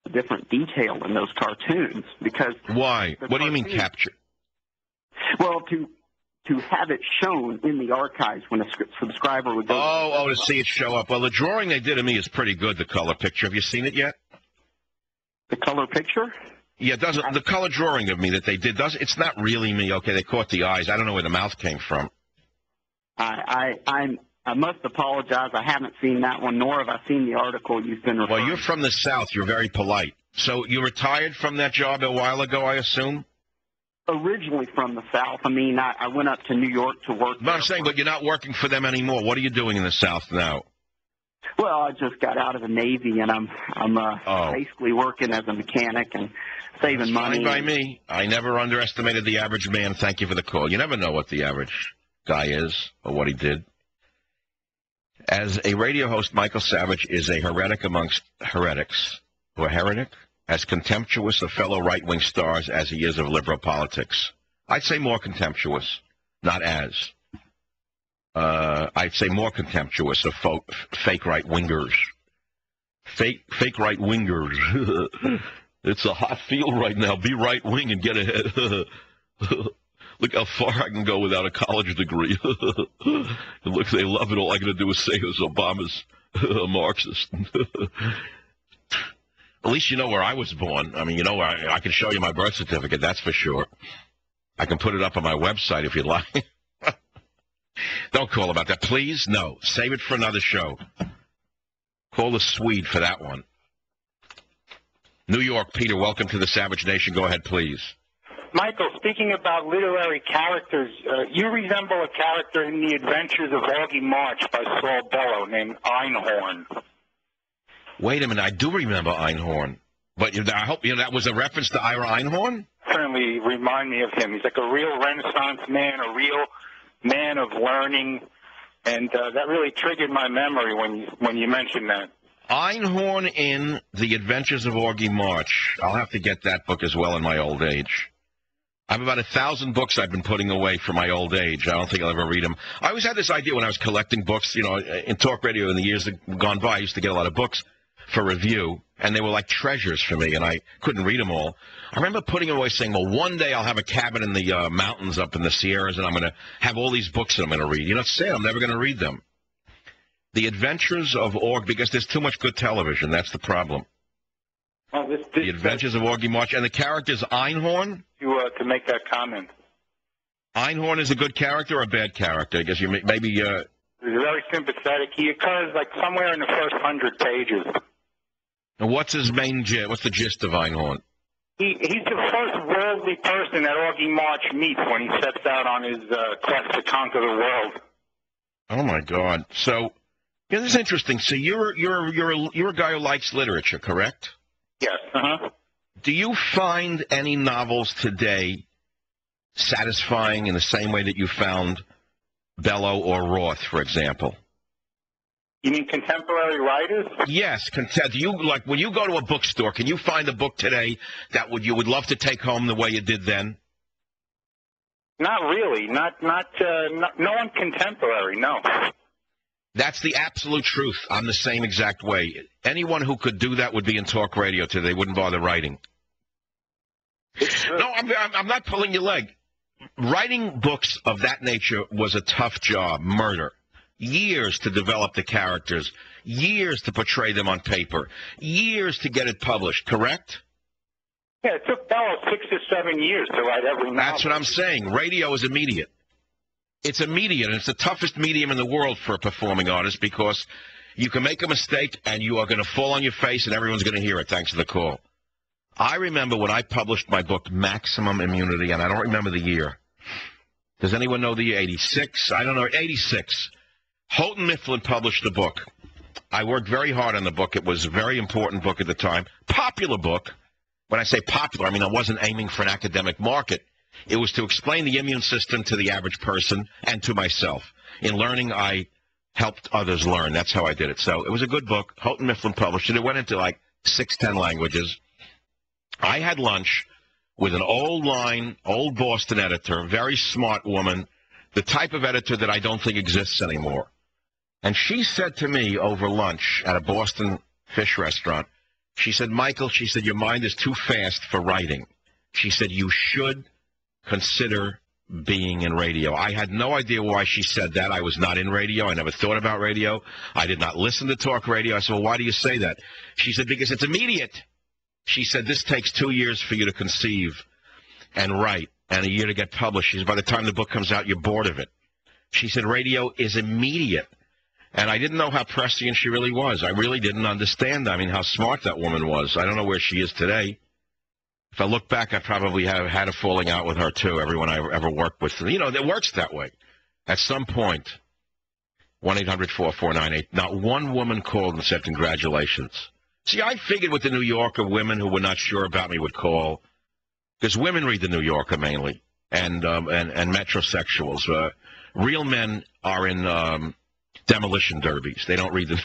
different detail in those cartoons because. Why? What do you mean capture? Well, to have it shown in the archives when a subscriber would go. Oh, to see it show up. Well, the drawing they did of me is pretty good. The color picture. Have you seen it yet? The color picture? Yeah, the color drawing of me that they did it's not really me. Okay, they caught the eyes. I don't know where the mouth came from. I must apologize. I haven't seen that one, nor have I seen the article you've been referring. Well, you're from the South. You're very polite. So you retired from that job a while ago, I assume? Originally from the South. I mean, I went up to New York to work. But I'm saying, but you're not working for them anymore. What are you doing in the South now? Well, I just got out of the Navy, and I'm basically working as a mechanic and saving money. Fine by me. I never underestimated the average man. Thank you for the call. You never know what the average guy is or what he did. As a radio host, Michael Savage is a heretic amongst heretics. Or heretic? As contemptuous of fellow right-wing stars as he is of liberal politics. I'd say more contemptuous, not as. I'd say more contemptuous of fake right-wingers. Fake right-wingers. It's a hot field right now. Be right-wing and get ahead. Look how far I can go without a college degree. And look, they love it. All I got to do is say is Obama's a Marxist. At least you know where I was born. I mean, you know, I can show you my birth certificate, that's for sure. I can put it up on my website if you'd like. Don't call about that. Please, no. Save it for another show. Call the Swede for that one. New York, Peter, welcome to the Savage Nation. Go ahead, please. Michael, speaking about literary characters, you resemble a character in The Adventures of Augie March by Saul Bellow named Einhorn. Wait a minute, I do remember Einhorn. But I hope that was a reference to Ira Einhorn? Certainly remind me of him. He's like a real Renaissance man, a real man of learning, and that really triggered my memory when you mentioned that. Einhorn in The Adventures of Augie March. I'll have to get that book as well in my old age. I have about 1,000 books I've been putting away for my old age. I don't think I'll ever read them. I always had this idea when I was collecting books, you know, in talk radio in the years that gone by, I used to get a lot of books for review, and they were like treasures for me, and I couldn't read them all. I remember putting away saying, well, one day I'll have a cabin in the mountains up in the Sierras, and I'm going to have all these books that I'm going to read. You know, it's sad. I'm never going to read them. The Adventures of because there's too much good television. That's the problem. The Adventures of Augie March. And the character's Einhorn? To make that comment. Einhorn is a good character or a bad character? I guess you maybe... He's very sympathetic. He occurs like somewhere in the first 100 pages. And what's his main what's the gist of Einhorn? He's the first worldly person that Augie March meets when he sets out on his quest to conquer the world. Oh my God! So, this is interesting. So you're a guy who likes literature, correct? Yes. Uh-huh. Do you find any novels today satisfying in the same way that you found Bellow or Roth, for example? You mean contemporary writers? Yes. Do you, like, when you go to a bookstore, can you find a book today that you would love to take home the way you did then? Not really. No one contemporary, no. That's the absolute truth. I'm the same exact way. Anyone who could do that would be in talk radio today. They wouldn't bother writing. No, I'm not pulling your leg. Writing books of that nature was a tough job. Murder. Years to develop the characters. Years to portray them on paper. Years to get it published, correct? Yeah, it took Bellow 6 or 7 years to write every novel. That's what I'm saying. Radio is immediate. It's immediate, and it's the toughest medium in the world for a performing artist because you can make a mistake and you are going to fall on your face and everyone's going to hear it thanks to the call. I remember when I published my book, Maximum Immunity, and I don't remember the year. Does anyone know the year? 86? I don't know. 86. Houghton Mifflin published the book. I worked very hard on the book. It was a very important book at the time. Popular book. When I say popular, I mean I wasn't aiming for an academic market. It was to explain the immune system to the average person and to myself. In learning, I helped others learn. That's how I did it. So it was a good book. Houghton Mifflin published it. It went into like 6-10 languages. I had lunch with an old Boston editor, very smart woman, the type of editor that I don't think exists anymore. And she said to me over lunch at a Boston fish restaurant, She said, Michael, she said, your mind is too fast for writing. She said, you should consider being in radio. I had no idea why she said that. I was not in radio. I never thought about radio. I did not listen to talk radio. I said, well, why do you say that? She said, because it's immediate. She said, this takes 2 years for you to conceive and write and a year to get published. She said, by the time the book comes out, you're bored of it. She said, radio is immediate. And I didn't know how prescient she really was. I really didn't understand, how smart that woman was. I don't know where she is today. If I look back, I probably have had a falling out with her, too, everyone I ever worked with. It works that way. At some point, 1-800-4498, not one woman called and said congratulations. See, I figured with the New Yorker, women who were not sure about me would call, because women read the New Yorker mainly, and metrosexuals. Real men are in demolition derbies. They don't read the...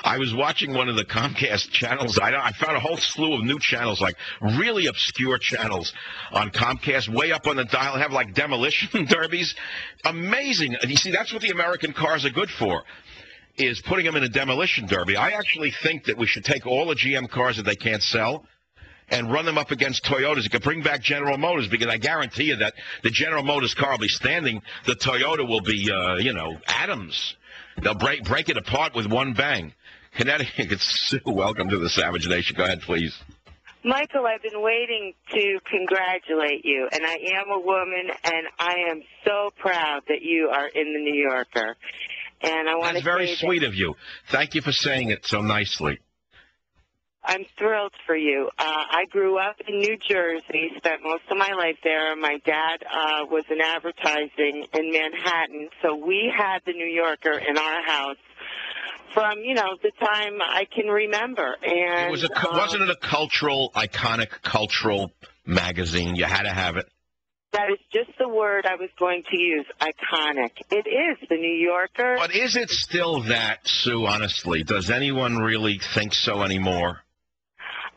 I was watching one of the Comcast channels. I found a whole slew of new channels, like really obscure channels on Comcast, way up on the dial, have like demolition derbies. Amazing. You see, that's what the American cars are good for, is putting them in a demolition derby. I actually think that we should take all the GM cars that they can't sell and run them up against Toyotas. You could bring back General Motors, because I guarantee you that the General Motors car will be standing. The Toyota will be, atoms. They'll break it apart with one bang. Connecticut, Sue, welcome to the Savage Nation. Go ahead, please. Michael, I've been waiting to congratulate you, and I am a woman, and I am so proud that you are in the New Yorker. And I want to say that's very sweet of you. Thank you for saying it so nicely. I'm thrilled for you. I grew up in New Jersey, spent most of my life there. My dad was in advertising in Manhattan, so we had the New Yorker in our house from, the time I can remember. And it was wasn't it a iconic cultural magazine? You had to have it. That is just the word I was going to use, iconic. It is, the New Yorker. But is it still that, Sue, honestly? Does anyone really think so anymore?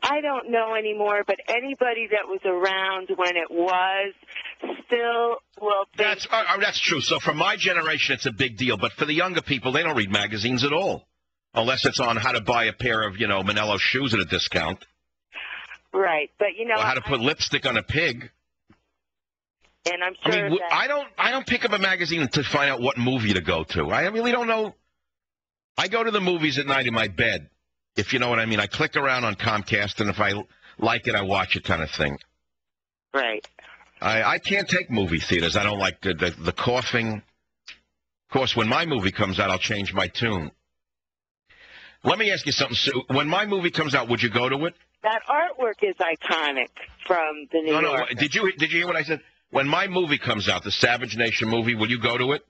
I don't know anymore, but anybody that was around when it was still will think... That's true. So for my generation, it's a big deal. But for the younger people, they don't read magazines at all, unless it's on how to buy a pair of, Manello shoes at a discount. Right, but, Or how to put lipstick on a pig. And I'm sure that... I don't pick up a magazine to find out what movie to go to. I really don't know. I go to the movies at night in my bed, if you know what I mean. I click around on Comcast, and if I like it, I watch it, kind of thing. Right. I can't take movie theaters. I don't like the coughing. Of course, when my movie comes out, I'll change my tune. Let me ask you something, Sue. When my movie comes out, would you go to it? That artwork is iconic from the New Yorker. No. Did you hear what I said? When my movie comes out, the Savage Nation movie, will you go to it?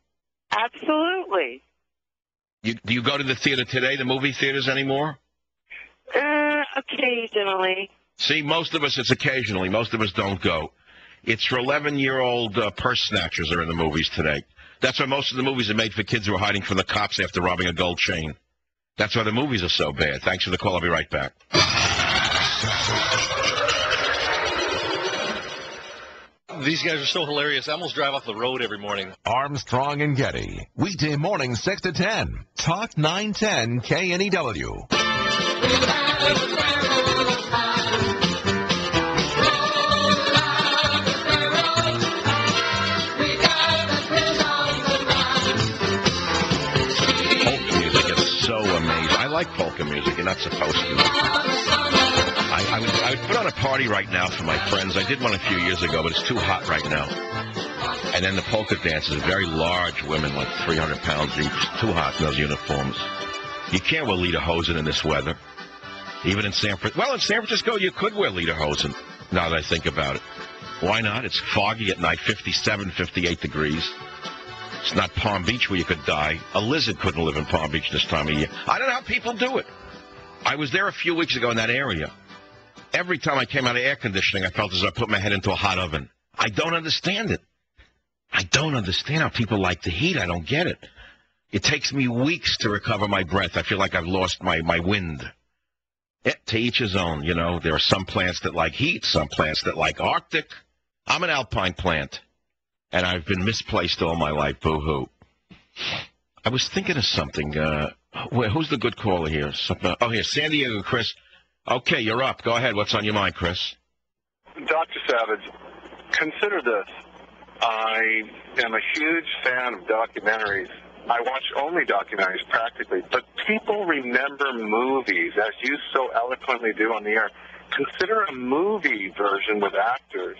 Absolutely. Do you go to the theater today, the movie theaters anymore? Occasionally. See, most of us, it's occasionally. Most of us don't go. It's for 11-year-old purse snatchers are in the movies today. That's why most of the movies are made for kids who are hiding from the cops after robbing a gold chain. That's why the movies are so bad. Thanks for the call. I'll be right back. These guys are so hilarious. I almost drive off the road every morning. Armstrong and Getty. Weekday morning, 6 to 10. Talk 910 KNEW. Polka music is so amazing. I like polka music. You're not supposed to. I would put on a party right now for my friends. I did one a few years ago, but it's too hot right now. And then the polka dancers, very large women, like 300 pounds each. Too hot in those uniforms. You can't wear lederhosen in this weather. Even in San Francisco. Well, in San Francisco, you could wear lederhosen, now that I think about it. Why not? It's foggy at night, 57, 58 degrees. It's not Palm Beach where you could die. A lizard couldn't live in Palm Beach this time of year. I don't know how people do it. I was there a few weeks ago in that area. Every time I came out of air conditioning, I felt as though I put my head into a hot oven. I don't understand it. I don't understand how people like the heat. I don't get it. It takes me weeks to recover my breath. I feel like I've lost my wind. To each his own, There are some plants that like heat, some plants that like Arctic. I'm an alpine plant, and I've been misplaced all my life. Boo-hoo. I was thinking of something. Wait, who's the good caller here? Oh, here, San Diego, Chris. Okay, you're up. Go ahead. What's on your mind, Chris? Dr. Savage, consider this. I am a huge fan of documentaries. I watch only documentaries practically, but people remember movies, as you so eloquently do on the air. Consider a movie version with actors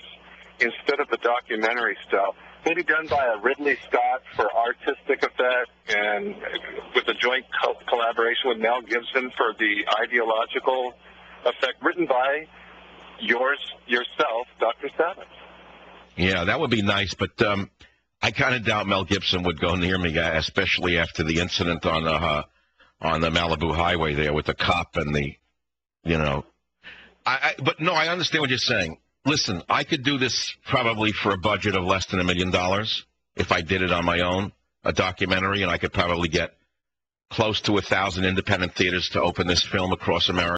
instead of the documentary style. Maybe done by a Ridley Scott for artistic effect and with a joint collaboration with Mel Gibson for the ideological effect, written by yourself, Dr. Savage. Yeah, that would be nice, but I kind of doubt Mel Gibson would go near me, especially after the incident on the Malibu Highway there with the cop and the, you know. But no, I understand what you're saying. Listen, I could do this probably for a budget of less than $1 million if I did it on my own, a documentary, and I could probably get close to 1,000 independent theaters to open this film across America.